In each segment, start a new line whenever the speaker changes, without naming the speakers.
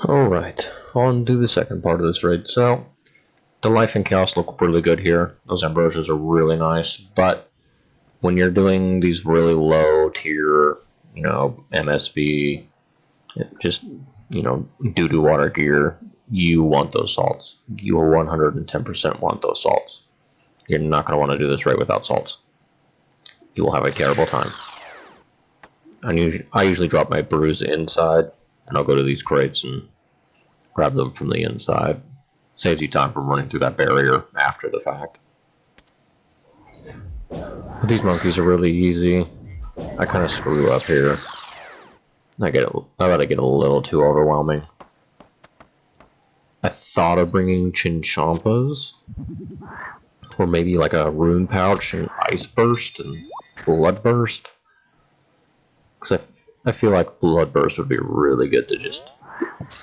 Alright, on to the second part of this raid. So, the life and chaos look really good here. Those ambrosias are really nice, but when you're doing these really low tier, MSB, just, doo-doo water gear, you want those salts. You will 110% want those salts. You're not going to want to do this raid without salts. You will have a terrible time. I usually drop my brews inside, and I'll go to these crates and grab them from the inside. Saves you time from running through that barrier after the fact. But these monkeys are really easy. I kind of screw up here. I let it get a little too overwhelming. I thought of bringing Chinchampas, or maybe like a rune pouch and ice burst and blood burst. Because I feel like blood burst would be really good to just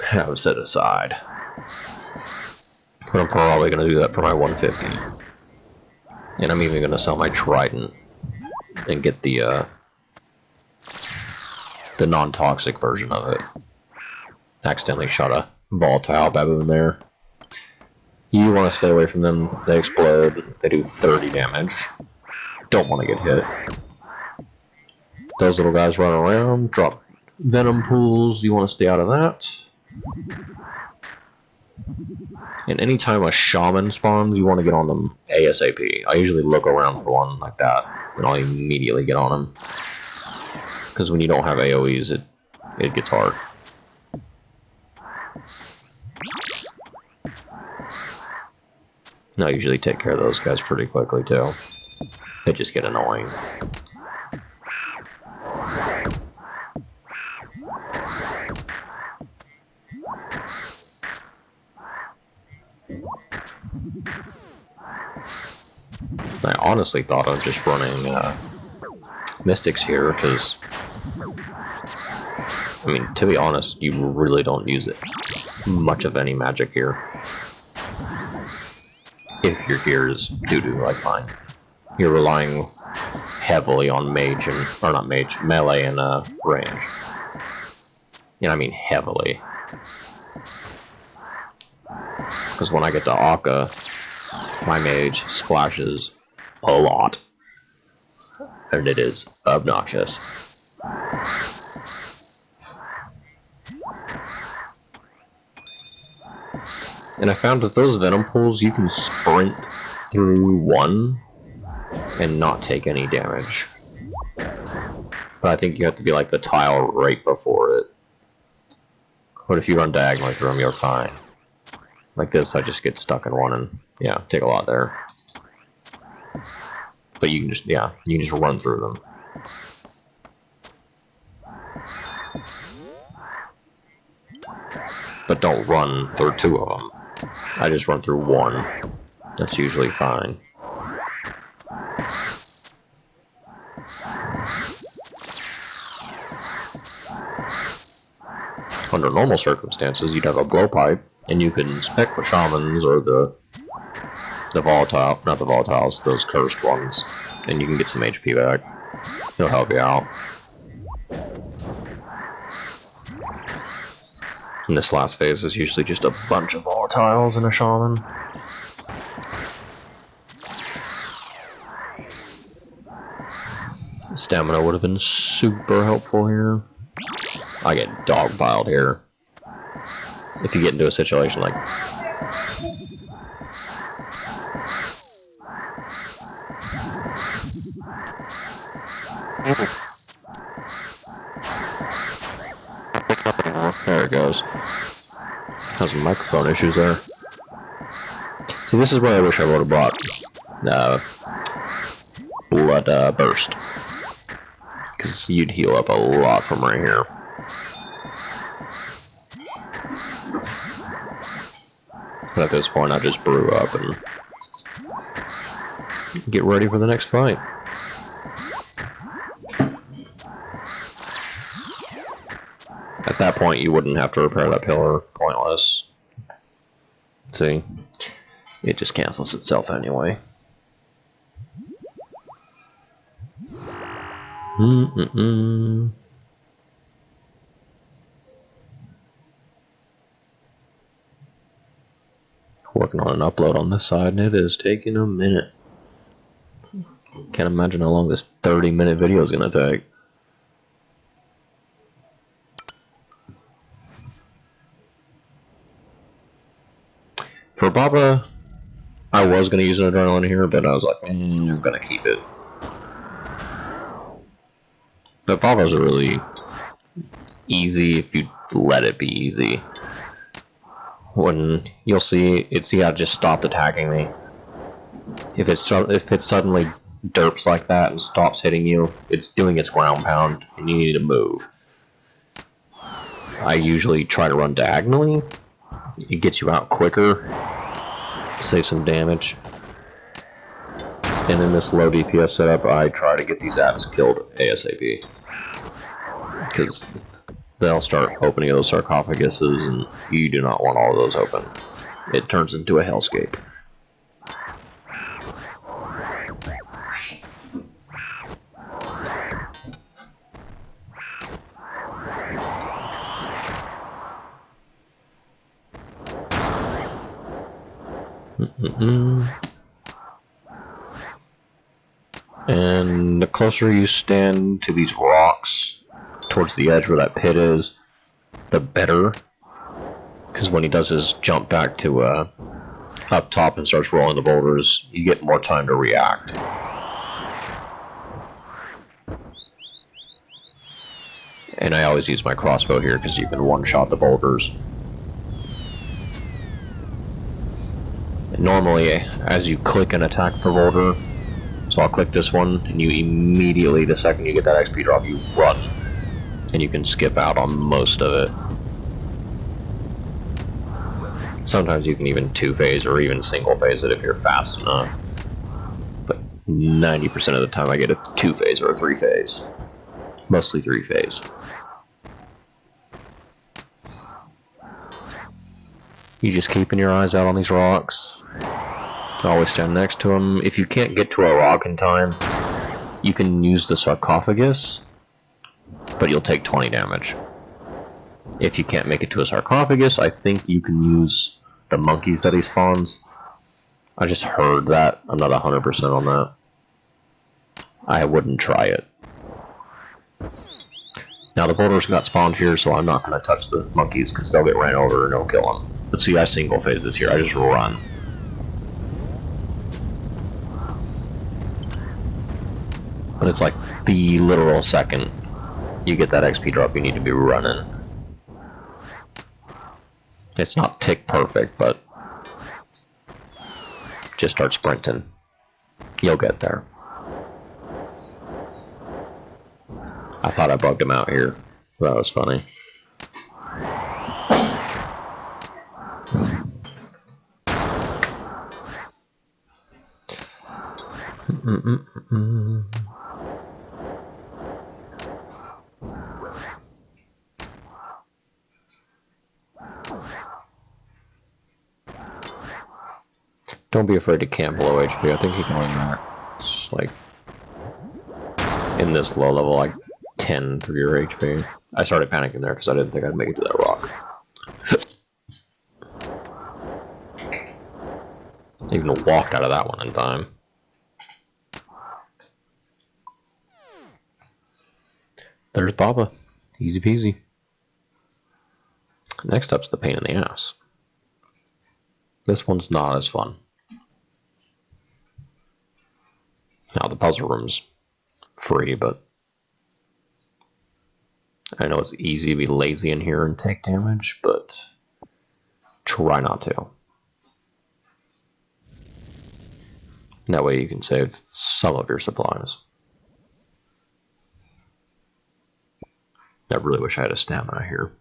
have set aside. But I'm probably going to do that for my 150. And I'm even going to sell my trident and get the non-toxic version of it. Accidentally shot a volatile baboon there. You want to stay away from them. They explode. They do 30 damage. Don't want to get hit. Those little guys run around, drop venom pools. You want to stay out of that. And anytime a shaman spawns, you want to get on them ASAP. I usually look around for one like that, and I'll immediately get on them. Because when you don't have AoEs, it gets hard. And I usually take care of those guys pretty quickly, too. They just get annoying. I honestly thought of just running Mystics here, because, I mean, to be honest, you really don't use it much of any magic here. If your gear is doo-doo like mine. You're relying heavily on mage and, or not mage, melee and range. And I mean heavily. Because when I get to ahkka, my mage splashes a lot. And it is obnoxious. And I found that those venom pools, you can sprint through one and not take any damage. But I think you have to be like the tile right before it. But if you run diagonally through them, you're fine. Like this, I just get stuck in one and, yeah, take a lot there. But you can just, yeah, you can just run through them. But don't run through two of them. I just run through one. That's usually fine. Under normal circumstances, you'd have a blowpipe, and you can spec the shamans or the volatile, not the volatiles, those cursed ones, and you can get some HP back. They'll help you out. And this last phase is usually just a bunch of volatiles and a shaman. Stamina would have been super helpful here. I get dogpiled here. If you get into a situation like... There it goes. Has some microphone issues there. See, this is where I wish I would have brought blood burst. Because you'd heal up a lot from right here. But at this point, I just brew up and get ready for the next fight. At that point, you wouldn't have to repair that pillar. Pointless. See? It just cancels itself anyway. Working on an upload on this side, and it is taking a minute. Can't imagine how long this 30-minute video is going to take. For Baba, I was going to use an adrenaline here, but I was like, I'm going to keep it. But Baba's really easy if you let it be easy. When you'll see how it just stopped attacking me. If it suddenly derps like that and stops hitting you, it's doing its ground pound, and you need to move. I usually try to run diagonally. It gets you out quicker, save some damage. And in this low DPS setup, I try to get these apps killed ASAP. Because they'll start opening those sarcophaguses, and you do not want all of those open. It turns into a hellscape. And the closer you stand to these rocks towards the edge where that pit is, the better. Because when he does his jump back to up top and starts rolling the boulders, you get more time to react. And I always use my crossbow here because you can one-shot the boulders. And normally, as you click and attack the boulder, so I'll click this one, and you immediately, the second you get that XP drop, you run. And you can skip out on most of it. Sometimes you can even two-phase or even single-phase it if you're fast enough. But 90% of the time I get a two-phase or a three-phase. Mostly three-phase. You just keeping your eyes out on these rocks. Always stand next to them. If you can't get to a rock in time, you can use the sarcophagus, but you'll take 20 damage. If you can't make it to a sarcophagus, I think you can use the monkeys that he spawns. I just heard that. I'm not 100% on that. I wouldn't try it. Now the boulders got spawned here, so I'm not going to touch the monkeys because they'll get ran over and they'll kill them. Let's see, I single phase this here. I just run. But it's like the literal second you get that XP drop, you need to be running. It's not tick perfect, but just start sprinting. You'll get there. I thought I bugged him out here. That was funny. Don't be afraid to camp low HP. I think he can win that. It's like in this low level, like 10 for your HP. I started panicking there because I didn't think I'd make it to that rock. Even walked out of that one in time. There's Baba. Easy peasy. Next up's the pain in the ass. This one's not as fun. Now the puzzle room's free, but I know it's easy to be lazy in here and take damage, but try not to. That way you can save some of your supplies. I really wish I had a stamina here.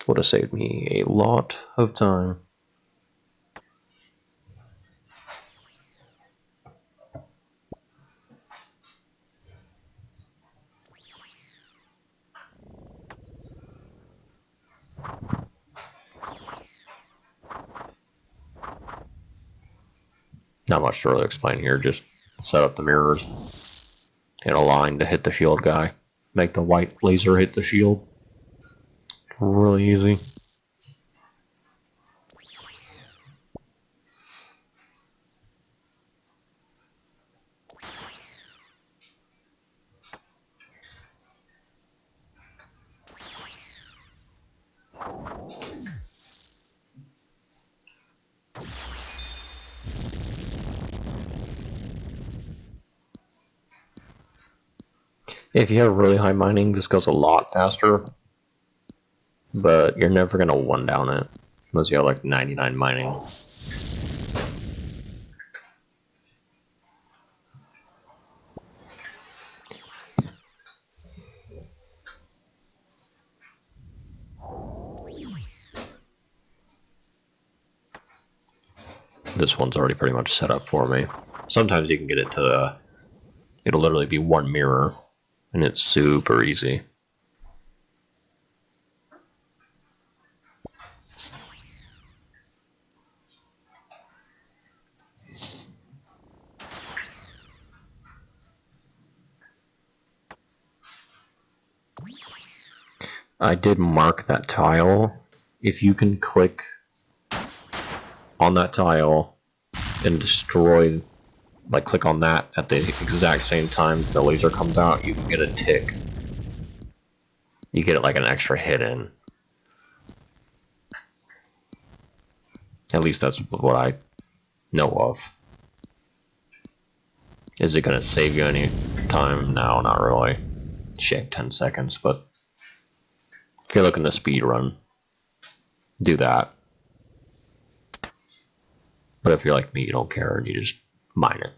Would have saved me a lot of time. Not much to really explain here, just set up the mirrors in a line to hit the shield guy. Make the white laser hit the shield. Really easy. If you have really high mining, this goes a lot faster, but you're never gonna one down it unless you have like 99 mining. This one's already pretty much set up for me. Sometimes you can get it to, it'll literally be one mirror, and it's super easy. I did mark that tile. If you can click on that tile and destroy, like click on that at the exact same time the laser comes out, you can get a tick. You get it like an extra hit in. At least that's what I know of. Is it going to save you any time? No, not really. Shake 10 seconds, but if you're looking to speed run, do that. But if you're like me, you don't care and you just mine it.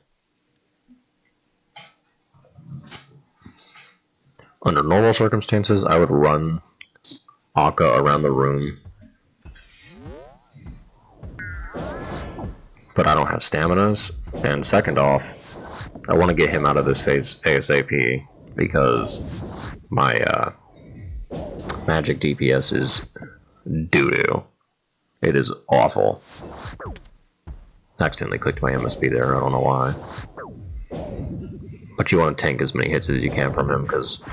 Under normal circumstances, I would run ahkka around the room. But I don't have staminas. And second off, I want to get him out of this phase ASAP because my magic DPS is doo-doo. It is awful. I accidentally clicked my MSB there, I don't know why. But you want to tank as many hits as you can from him, because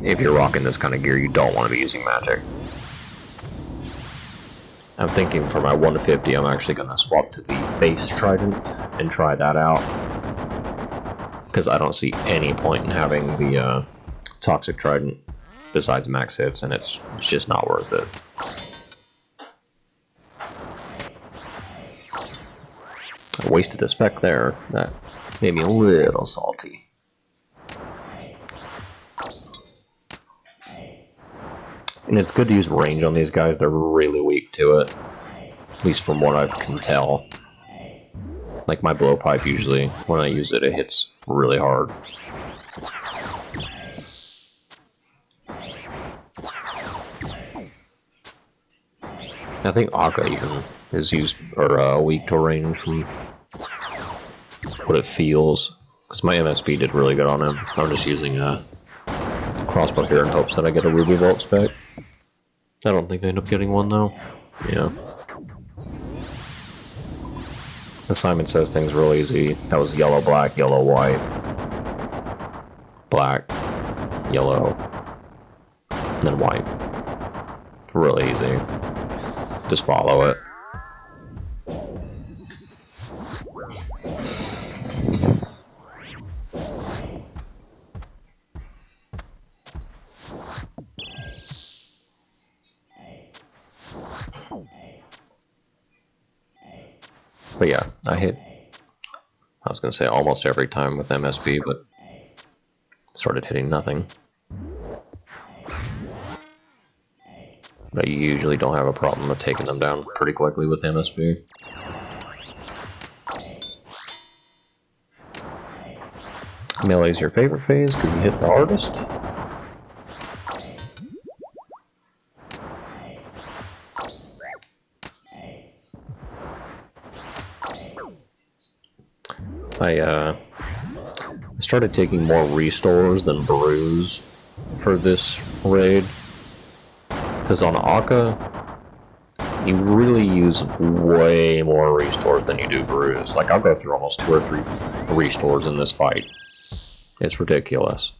if you're rocking this kind of gear, you don't want to be using magic. I'm thinking for my 150, I'm actually going to swap to the base trident and try that out. Because I don't see any point in having the toxic trident besides max hits, and it's just not worth it. I wasted a spec there. That made me a little salty. And it's good to use range on these guys. They're really weak to it. At least from what I can tell. Like my blowpipe usually, when I use it, it hits really hard. I think ahkka even is used, or weak to range from what it feels. Because my MSB did really good on him. I'm just using a crossbow here in hopes that I get a ruby vault spec. I don't think I end up getting one though. Yeah. The Simon Says thing's real easy. That was yellow, black, yellow, white. Black, yellow, then white. Really easy. Just follow it. But yeah, I hit, I was going to say almost every time with MSB, but started hitting nothing. But you usually don't have a problem with taking them down pretty quickly with MSB. Melee's your favorite phase because you hit the hardest. I started taking more restores than brews for this raid. Because on ahkka, you really use way more restores than you do brews. Like, I'll go through almost 2 or 3 restores in this fight. It's ridiculous.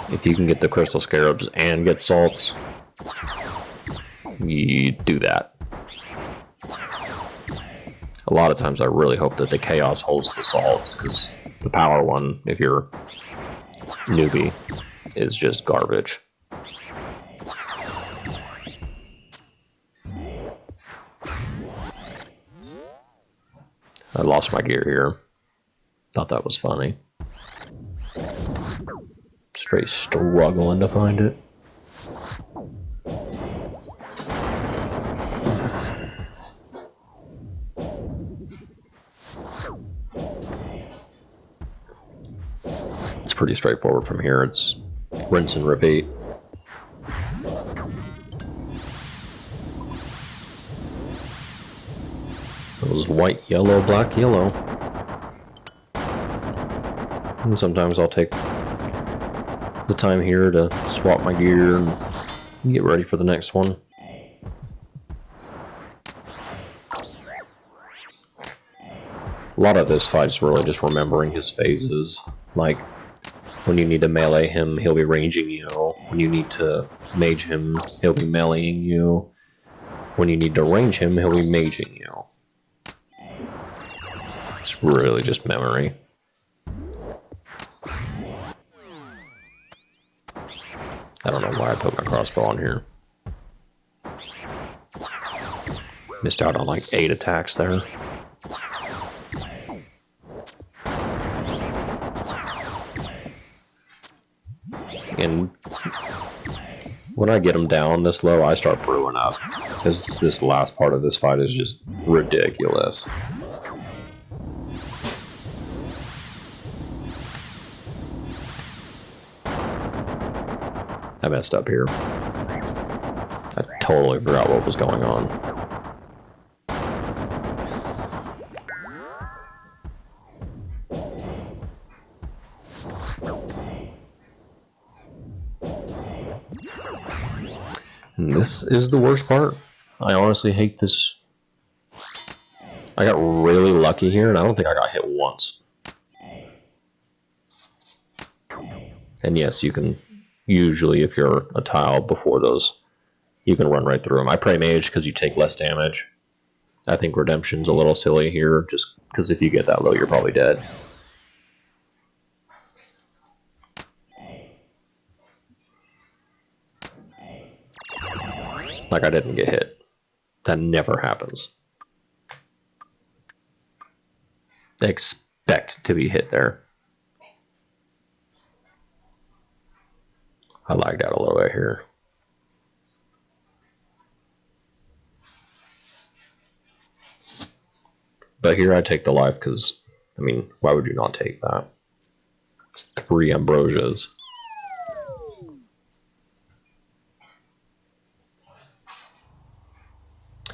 If you can get the crystal scarabs and get salts, you do that. A lot of times I really hope that the chaos holds the salts, because the power one, if you're newbie, is just garbage. I lost my gear here. Thought that was funny. Straight struggling to find it. It's pretty straightforward from here. It's rinse and repeat. Those white, yellow, black, yellow. And sometimes I'll take the time here to swap my gear and get ready for the next one. A lot of this fight's really just remembering his phases. Like, when you need to melee him, he'll be ranging you. When you need to mage him, he'll be meleeing you. When you need to range him, he'll be maging you. It's really just memory. I don't know why I put my crossbow on here. Missed out on like 8 attacks there. And when I get them down this low, I start brewing up. Because this last part of this fight is just ridiculous. I messed up here. I totally forgot what was going on. And this is the worst part. I honestly hate this. I got really lucky here, and I don't think I got hit once. And yes, you can... Usually, if you're a tile before those, you can run right through them. I pray mage because you take less damage. I think redemption's a little silly here, just because if you get that low, you're probably dead. Like, I didn't get hit. That never happens. They expect to be hit there. I lagged out a little bit here. But here I take the life because, I mean, why would you not take that? It's 3 ambrosias.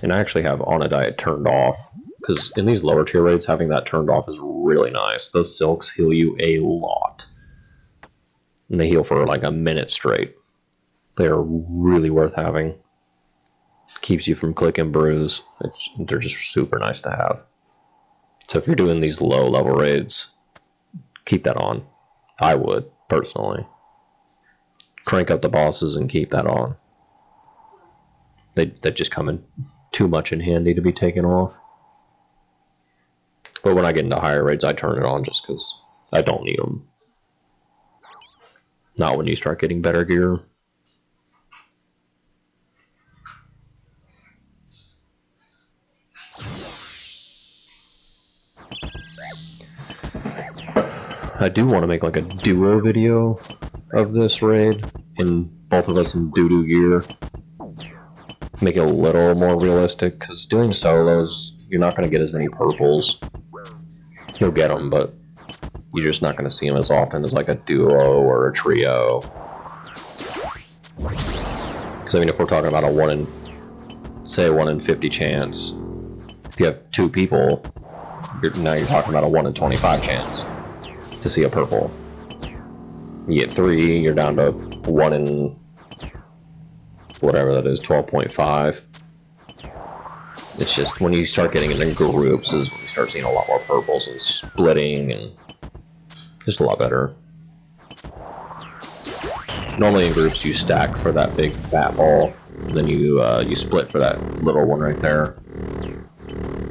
And I actually have on a diet turned off because in these lower tier raids, having that turned off is really nice. Those silks heal you a lot. And they heal for like a minute straight. They're really worth having. Keeps you from click and bruise. They're just super nice to have. So if you're doing these low level raids, keep that on. I would, personally. Crank up the bosses and keep that on. They just come in too much in handy to be taken off. But when I get into higher raids, I turn it on just because I don't need them. Not when you start getting better gear. I do want to make like a duo video of this raid, and both of us in doo-doo gear. Make it a little more realistic, because doing solos, you're not going to get as many purples. You'll get them, but you're just not going to see them as often as like a duo or a trio. Because I mean, if we're talking about a 1 in 50 chance, if you have 2 people, now you're talking about a 1 in 25 chance to see a purple. You get 3, you're down to 1 in whatever that is, 12.5. It's just when you start getting it in groups is when you start seeing a lot more purples and splitting and just a lot better. Normally in groups you stack for that big fat ball, and then you split for that little one right there.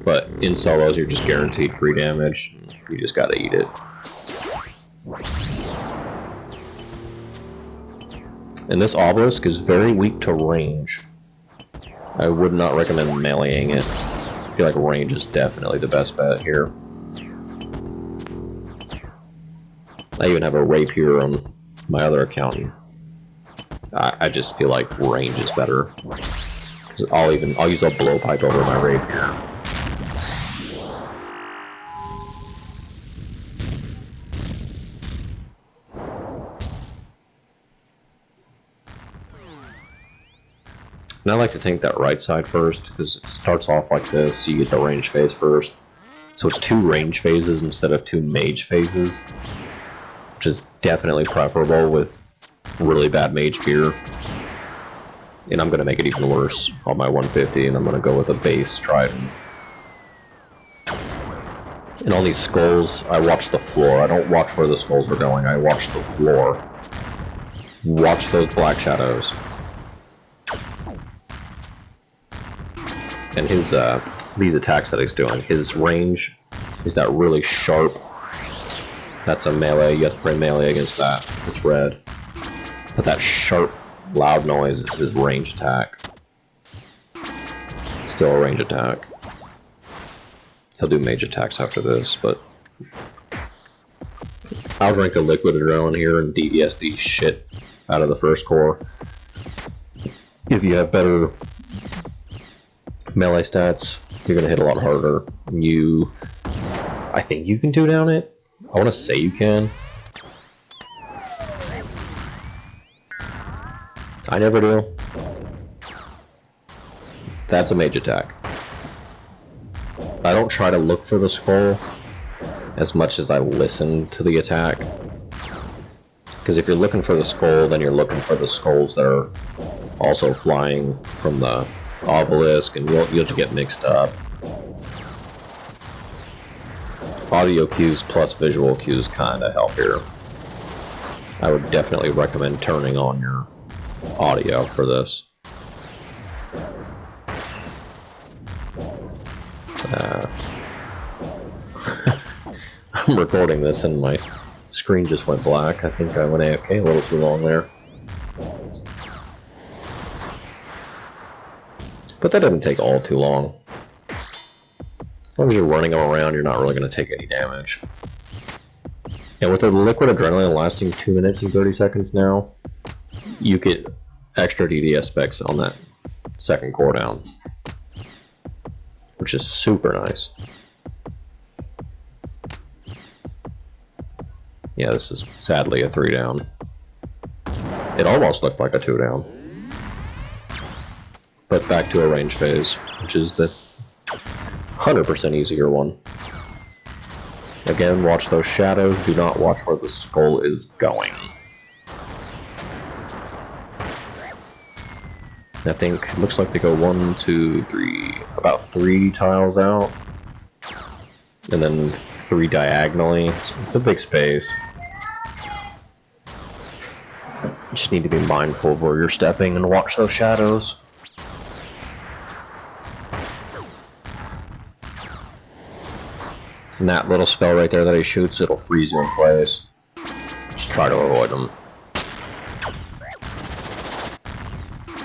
But in solos you're just guaranteed free damage. You just gotta eat it. And this obelisk is very weak to range. I would not recommend meleeing it. I feel like range is definitely the best bet here. I even have a rapier on my other account. I just feel like range is better. I'll use a blowpipe over my rapier. And I like to tank that right side first, because it starts off like this, so you get the range phase first. So it's 2 range phases instead of 2 mage phases, which is definitely preferable with really bad mage gear. And I'm going to make it even worse on my 150, and I'm going to go with a base trident. And all these skulls, I watch the floor. I don't watch where the skulls are going, I watch the floor. Watch those black shadows. And his, these attacks that he's doing, his range is that really sharp. That's a melee, you have to play melee against that. It's red. But that sharp, loud noise is his range attack. Still a range attack. He'll do mage attacks after this, but I'll drink a liquid adrenaline here and DDS the shit out of the first core. If you have better melee stats, you're gonna hit a lot harder. I think you can 2-down it. I want to say you can. I never do. That's a mage attack. I don't try to look for the skull as much as I listen to the attack. Because if you're looking for the skull, then you're looking for the skulls that are also flying from the obelisk, and you'll just get mixed up. Audio cues plus visual cues kind of help here. I would definitely recommend turning on your audio for this. I'm recording this and my screen just went black. I think I went AFK a little too long there. But that doesn't take all too long. As long as you're running them around, you're not really going to take any damage. And with the liquid adrenaline lasting 2 minutes and 30 seconds now, you get extra DDS specs on that second core down, which is super nice. Yeah, this is sadly a 3-down. It almost looked like a 2-down. But back to a range phase, which is the 100% easier one. Again, watch those shadows, do not watch where the skull is going. I think it looks like they go 1, 2, 3, about 3 tiles out, and then 3 diagonally. It's a big space. You just need to be mindful of where you're stepping and watch those shadows. And that little spell right there that he shoots, it'll freeze you in place. Just try to avoid them.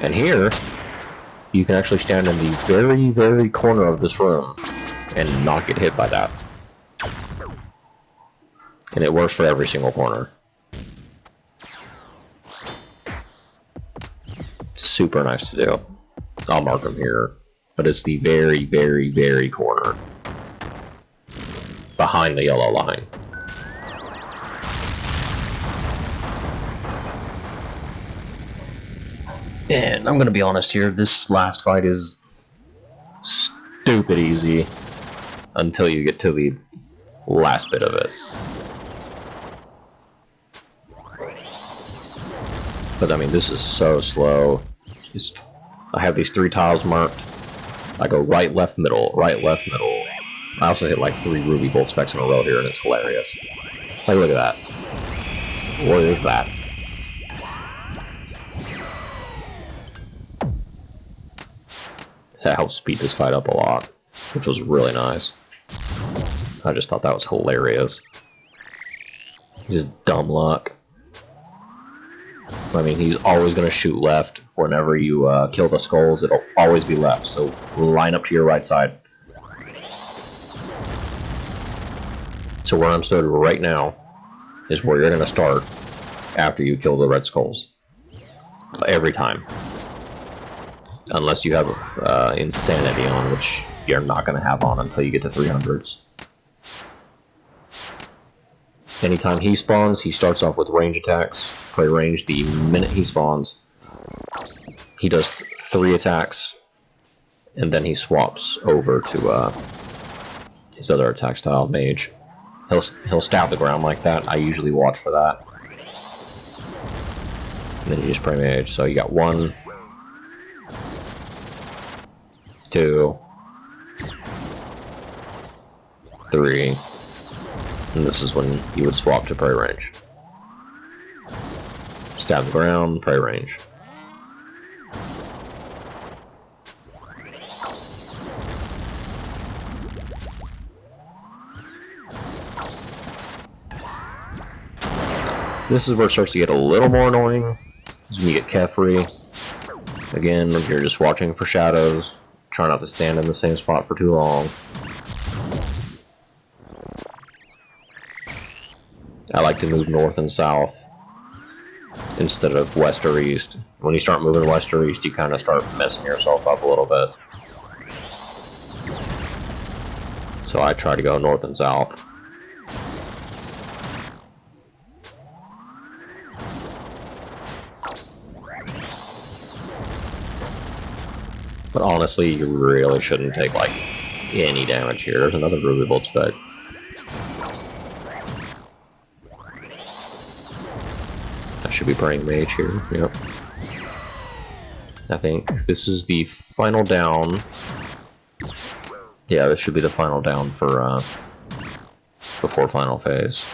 And here, you can actually stand in the very, very corner of this room and not get hit by that. And it works for every single corner. Super nice to do. I'll mark them here. But it's the very, very, very corner. Behind the yellow line. And I'm gonna be honest here, this last fight is stupid easy until you get to the last bit of it. But I mean, this is so slow. I have these 3 tiles marked. I go right, left, middle, right, left, middle. I also hit like 3 ruby bolt specs in a row here, and it's hilarious. Like, look at that. What is that? That helped speed this fight up a lot, which was really nice. I just thought that was hilarious. Just dumb luck. I mean, he's always going to shoot left. Whenever you kill the skulls, it'll always be left, so line up to your right side. So where I'm stood right now, is where you're going to start after you kill the red skulls. Every time. Unless you have insanity on, which you're not going to have on until you get to 300s. Anytime he spawns, he starts off with range attacks. Prey range, the minute he spawns, he does 3 attacks, and then he swaps over to his other attack style, mage. He'll stab the ground like that. I usually watch for that. And then you just prey mage. So you got 1, 2, 3, and this is when you would swap to prey range. Stab the ground, prey range. This is where it starts to get a little more annoying. Is when you get Kefri. Again, you're just watching for shadows. Try not to stand in the same spot for too long. I like to move north and south instead of west or east. When you start moving west or east, you kind of start messing yourself up a little bit. So I try to go north and south. But honestly, you really shouldn't take, like, any damage here. There's another Ruby Bolt spec. I should be praying mage here, yep. I think this is the final down. Yeah, this should be the final down for, before final phase.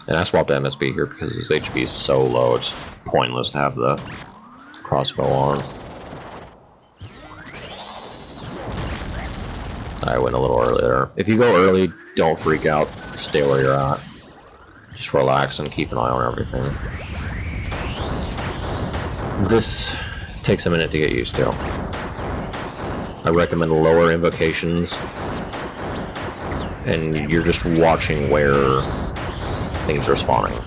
And I swapped to MSB here because his HP is so low, it's pointless to have the crossbow on. I went a little earlier. If you go early, don't freak out. Stay where you're at. Just relax and keep an eye on everything. This takes a minute to get used to. I recommend lower invocations, and you're just watching where things are spawning.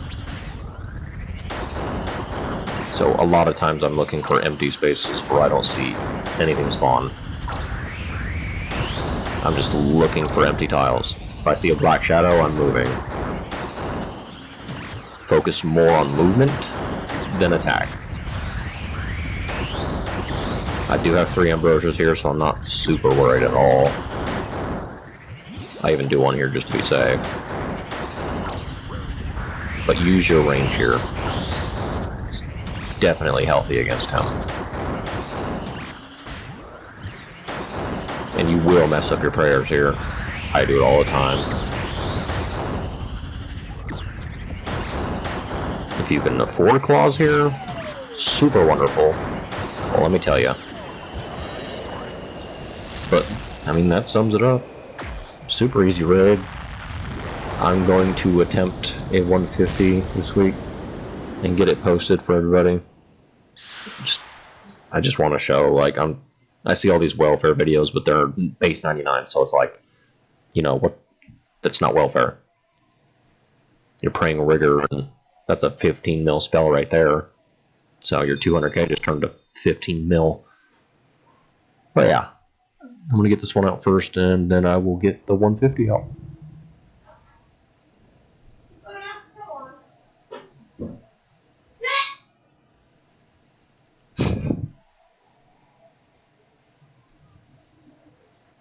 So a lot of times I'm looking for empty spaces where I don't see anything spawn. I'm just looking for empty tiles. If I see a black shadow, I'm moving. Focus more on movement than attack. I do have 3 Ambrosias here, so I'm not super worried at all. I even do one here just to be safe. But use your range here. It's definitely healthy against him. And you will mess up your prayers here. I do it all the time. If you can afford claws here, super wonderful. Well, let me tell you. But, I mean, that sums it up. Super easy raid. I'm going to attempt a 150 this week and get it posted for everybody. I just want to show, like, I see all these welfare videos, but they're base 99, so it's like, you know, what? That's not welfare. You're praying rigor, and that's a 15 mil spell right there. So your 200k just turned to 15 mil. But yeah, I'm going to get this one out first, and then I will get the 150 out.